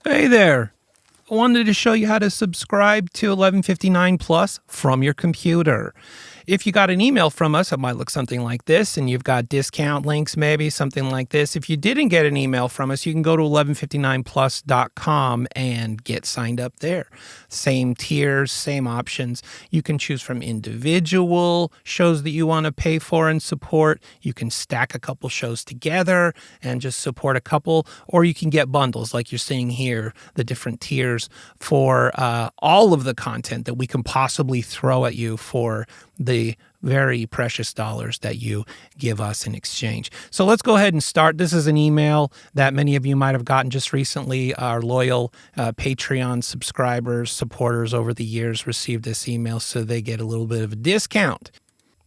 Hey there. I wanted to show you how to subscribe to 1159 Plus from your computer. If you got an email from us, it might look something like this, and you've got discount links, maybe something like this. If you didn't get an email from us, you can go to 1159plus.com and get signed up there. Same tiers, same options. You can choose from individual shows that you want to pay for and support. You can stack a couple shows together and just support a couple, or you can get bundles like you're seeing here, the different tiers for all of the content that we can possibly throw at you for the very precious dollars that you give us in exchange. So let's go ahead and start. This is an email that many of you might have gotten just recently. Our loyal Patreon subscribers, supporters over the years received this email, so they get a little bit of a discount.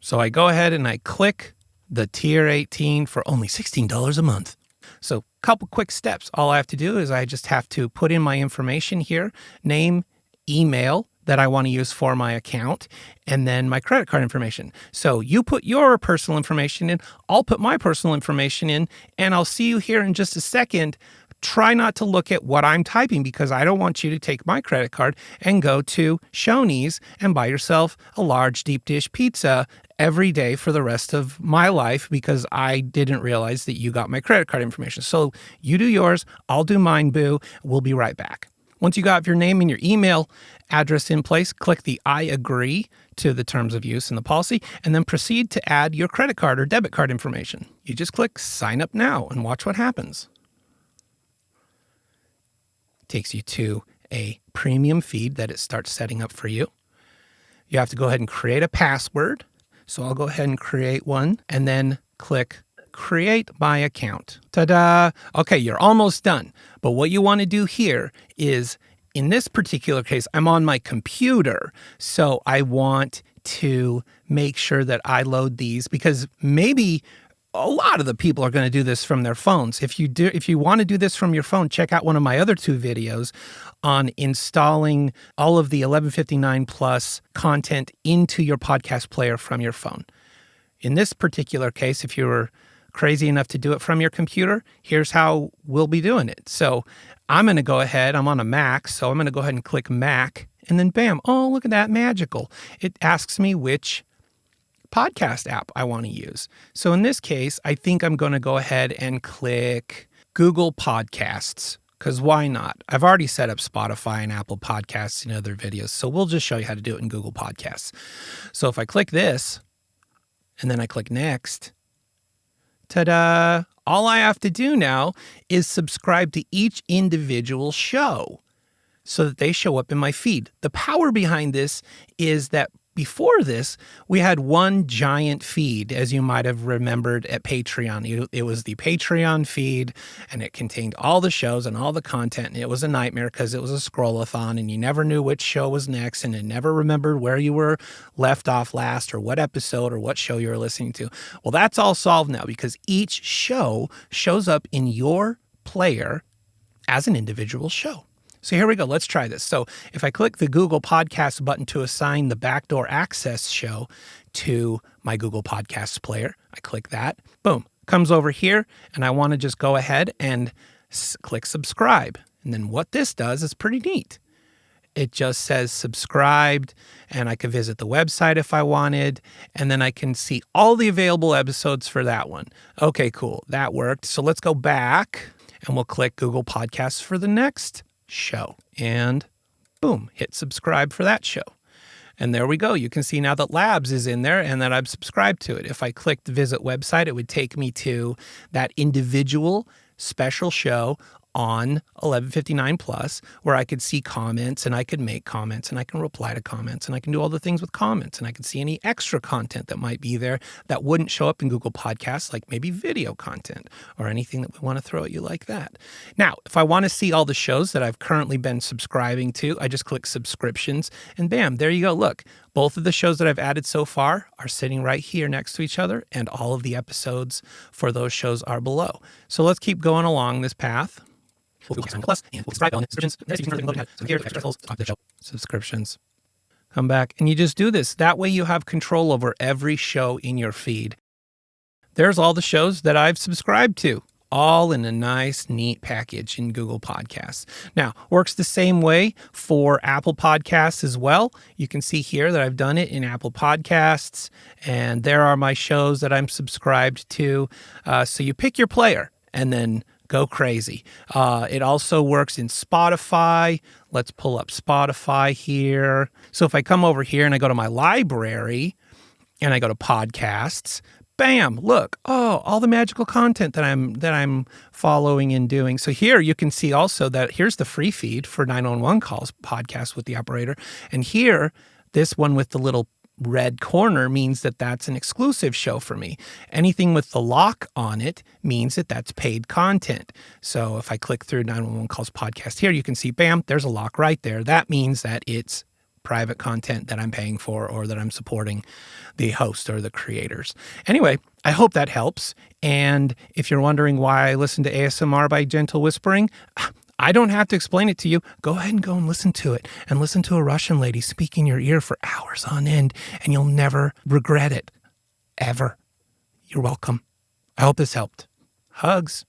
So I go ahead and I click the tier 18 for only $16 a month. So a couple quick steps. All I have to do is I just have to put in my information here, name, email that I want to use for my account, and then my credit card information. So you put your personal information in, I'll put my personal information in, and I'll see you here in just a second. Try not to look at what I'm typing because I don't want you to take my credit card and go to Shoney's and buy yourself a large deep dish pizza every day for the rest of my life because I didn't realize that you got my credit card information. So you do yours, I'll do mine, boo. We'll be right back. Once you got your name and your email address in place, click the I agree to the terms of use in the policy, and then proceed to add your credit card or debit card information. You just click sign up now and watch what happens. It takes you to a premium feed that it starts setting up for you. You have to go ahead and create a password. So I'll go ahead and create one and then click create my account. Ta-da! Okay, you're almost done. But what you want to do here is, in this particular case, I'm on my computer. So I want to make sure that I load these because maybe a lot of the people are going to do this from their phones. If you want to do this from your phone, check out one of my other two videos on installing all of the 1159 Plus content into your podcast player from your phone. In this particular case, if you were crazy enough to do it from your computer, here's how we'll be doing it. So I'm going to go ahead, I'm on a Mac, so I'm going to go ahead and click Mac, and then bam, oh, look at that, magical. It asks me which podcast app I want to use. So in this case, I think I'm going to go ahead and click Google Podcasts, because why not? I've already set up Spotify and Apple Podcasts in other videos, so we'll just show you how to do it in Google Podcasts. So if I click this, and then I click Next, ta-da! All I have to do now is subscribe to each individual show so that they show up in my feed. The power behind this is that before this, we had one giant feed, as you might have remembered at Patreon. It was the Patreon feed, and it contained all the shows and all the content, and it was a nightmare because it was a scroll-a-thon, and you never knew which show was next, and you never remembered where you were left off last or what episode or what show you were listening to. Well, that's all solved now because each show shows up in your player as an individual show. So here we go. Let's try this. So if I click the Google Podcast button to assign the backdoor access show to my Google Podcasts player, I click that. Boom. Comes over here, and I want to just go ahead and click subscribe. And then what this does is pretty neat. It just says subscribed, and I could visit the website if I wanted, and then I can see all the available episodes for that one. Okay, cool. That worked. So let's go back, and we'll click Google Podcasts for the next show, and boom, hit subscribe for that show. And there we go. You can see now that Labs is in there and that I've subscribed to it. If I clicked the visit website, it would take me to that individual special show on 1159 Plus, where I could see comments and I could make comments and I can reply to comments and I can do all the things with comments and I can see any extra content that might be there that wouldn't show up in Google Podcasts, like maybe video content or anything that we want to throw at you like that. Now, if I want to see all the shows that I've currently been subscribing to, I just click subscriptions and bam, there you go. Look, both of the shows that I've added so far are sitting right here next to each other, and all of the episodes for those shows are below. So let's keep going along this path. Subscriptions. Come back, and you just do this. That way you have control over every show in your feed. There's all the shows that I've subscribed to. all in a nice, neat package in Google Podcasts. Now, works the same way for Apple Podcasts as well. You can see here that I've done it in Apple Podcasts, and there are my shows that I'm subscribed to. So you pick your player and then go crazy. It also works in Spotify. Let's pull up Spotify here. So if I come over here and I go to my library and I go to podcasts, bam, look, all the magical content that I'm following and doing. So here you can see also that here's the free feed for 911 calls podcast with the operator. And here, this one with the little red corner means that that's an exclusive show for me. Anything with the lock on it means that that's paid content. So if I click through 911 calls podcast here, you can see, bam, there's a lock right there. That means that it's private content that I'm paying for or that I'm supporting the host or the creators. Anyway, I hope that helps. And if you're wondering why I listen to ASMR by Gentle Whispering, I don't have to explain it to you. Go ahead and go and listen to it, and listen to a Russian lady speak in your ear for hours on end, and you'll never regret it. Ever. You're welcome. I hope this helped. Hugs.